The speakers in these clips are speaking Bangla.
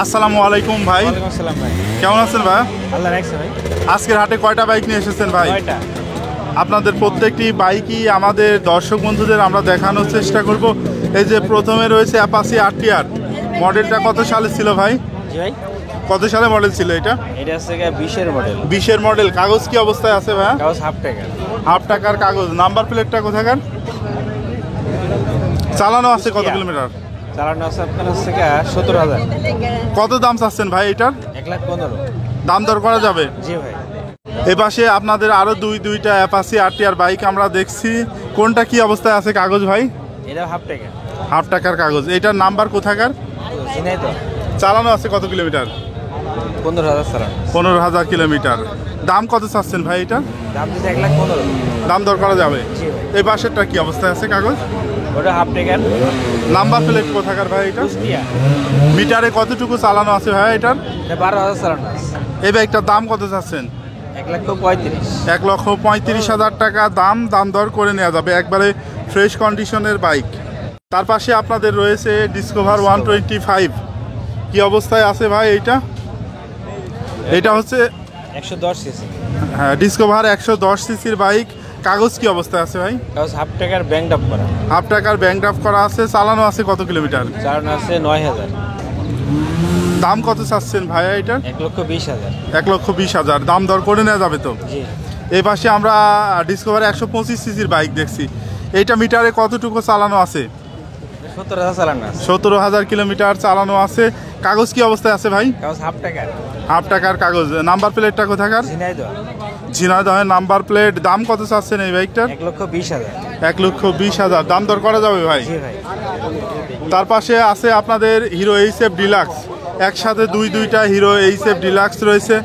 আসসালামু আলাইকুম ভাই। ওয়ালাইকুম আসসালাম ভাই। কেমন আছেন ভাই? আল্লাহ রাখছে ভাই। আজকের হাটে কয়টা বাইক নিয়ে এসেছেন ভাই? 9টা। আপনাদের প্রত্যেকটি বাইকই আমাদের দর্শক বন্ধুদের আমরা দেখানোর চেষ্টা করব। এই যে প্রথমে রয়েছে অ্যাপাচি আরটিআর, মডেলটা কত সালে ছিল ভাই? জি ভাই, কত সালে মডেল ছিল এটা? এটা হচ্ছে 20-এর মডেল। 20-এর মডেল। কাগজ কি অবস্থায় আছে ভাই? কাগজ হাফ টাকা। হাফ টাকার কাগজ। নাম্বার প্লেটটা কোথাকার? চালানো আছে কত কিলোমিটার? চালানো আছে আপনার হচ্ছে 17,000। কত দাম চাচ্ছেন ভাই এটার? 1,15,000। দাম দর করা যাবে? জি ভাই। এ পাশে আপনাদের আরো দুইটা অ্যাপাচি আরটিআর বাইক আমরা দেখছি। কোনটা কি অবস্থায় আছে কাগজ ভাই? এটা হাফ টাকা। হাফ টাকার কাগজ। এটার নাম্বার কোথাকার? ঝিনাইদহ। চালানো আছে কত কিলোমিটার? 15,000 চালানো। 15,000 কিলোমিটার। দাম কত চাচ্ছেন ভাই এটা? দাম দিচ্ছে 1,15,000। দাম দর করা যাবে? জি ভাই। এই পাশেরটা কি অবস্থায় আছে কাগজ? ওটা হাফ টাকার। নাম্বার প্লেট কোথাকার ভাই এটা? কুষ্টিয়া। মিটারে কতটুকু চালানো আছে ভাই এটার? এটা 12,000 চালানো আছে। এই বাইকটার দাম কত চাচ্ছেন? 1,35,000। 1,35,000 টাকা দাম। দাম দর করে নেওয়া যাবে। একবারে ফ্রেশ কন্ডিশনের বাইক। তার পাশে আপনাদের রয়েছে ডিসকভার 125। কি অবস্থায় আছে ভাই এইটা? এটা হচ্ছে 110 সিসি। হ্যাঁ, ডিসকভার 110 সিসির বাইক। কাগজ কি অবস্থায় আছে ভাই? কাগজ হাফ টাকার ব্যাংক আপ করা। হাফ টাকার ব্যাংক ড্রাফট করা আছে। চালানো আছে কত কিলোমিটার? চালানো আছে 9,000। দাম কত চাচ্ছেন ভাইয়া এটার? 1,20,000। 1,20,000। দাম দর করে নেওয়া যাবে তো? জি। এই পাশে আমরা ডিসকভার 125 সিসির বাইক দেখছি। এইটা মিটারে কতটুকু চালানো আছে? 17,000 চালানো আছে। 17,000 কিলোমিটার চালানো আছে। কাগজ কি অবস্থায় আছে ভাই? কাগজ হাফ টাকার। হাফ টাকার কাগজ। নাম্বার প্লেটটা কোথাকার? ঝিনাইদহ। ঝিনাইদহের নাম্বার প্লেট। দাম কত চাচ্ছেন এই বাইকটার? 1,20,000। 1,20,000। দাম দর করা যাবে ভাই? জি ভাই। তার পাশে আছে আপনাদের হিরো এইচএফ ডিলাক্স। একসাথে দুইটা হিরো এইচএফ ডিলাক্স রয়েছে।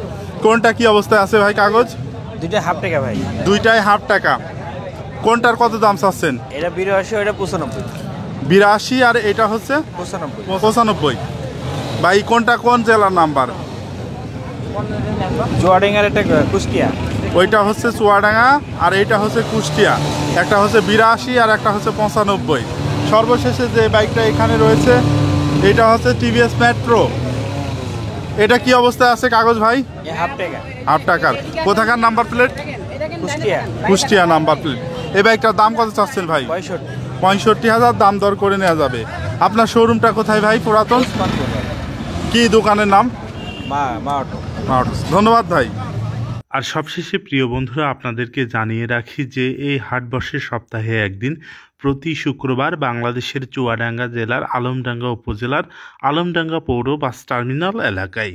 কোনটা কি অবস্থায় আছে ভাই কাগজ? দুইটা হাফ টাকা ভাই। দুইটাই হাফ টাকা। কোনটার কত দাম চাচ্ছেন? এটা 82, এটা 95। 82 আর এটা হচ্ছে 95। 95। ভাই কোনটা কোন জেলার নাম্বার? জোয়াডিঙ্গার এটা কুষ্টিয়া। ওইটা হচ্ছে চুয়াডাঙ্গা আর এইটা হচ্ছে কুষ্টিয়া। একটা হচ্ছে 82 আর একটা হচ্ছে 95। সর্বশেষে যে বাইকটা এখানে রয়েছে এটা হচ্ছে টিভিএস মেট্রো। এটা কি অবস্থায় আছে কাগজ ভাই? এ হাফ টাকা। হাফ টাকার। কোথাকার number plate? Kushtia. Kushtia number plate. এই বাইকটার দাম কত চাচ্ছেন ভাই? 65। 65,000। দাম দর করে নেওয়া যাবে। আপনার শোরুমটা কোথায় ভাই? পুরাতন কি দোকানের নাম? মা অটো। ধন্যবাদ ভাই। আর সবশেষে প্রিয় বন্ধুরা আপনাদেরকে জানিয়ে রাখি যে এই হাট বসে সপ্তাহে একদিন, প্রতি শুক্রবার বাংলাদেশের চুয়াডাঙ্গা জেলার আলমডাঙ্গা উপজেলার আলমডাঙ্গা পৌর বাস টার্মিনাল এলাকায়।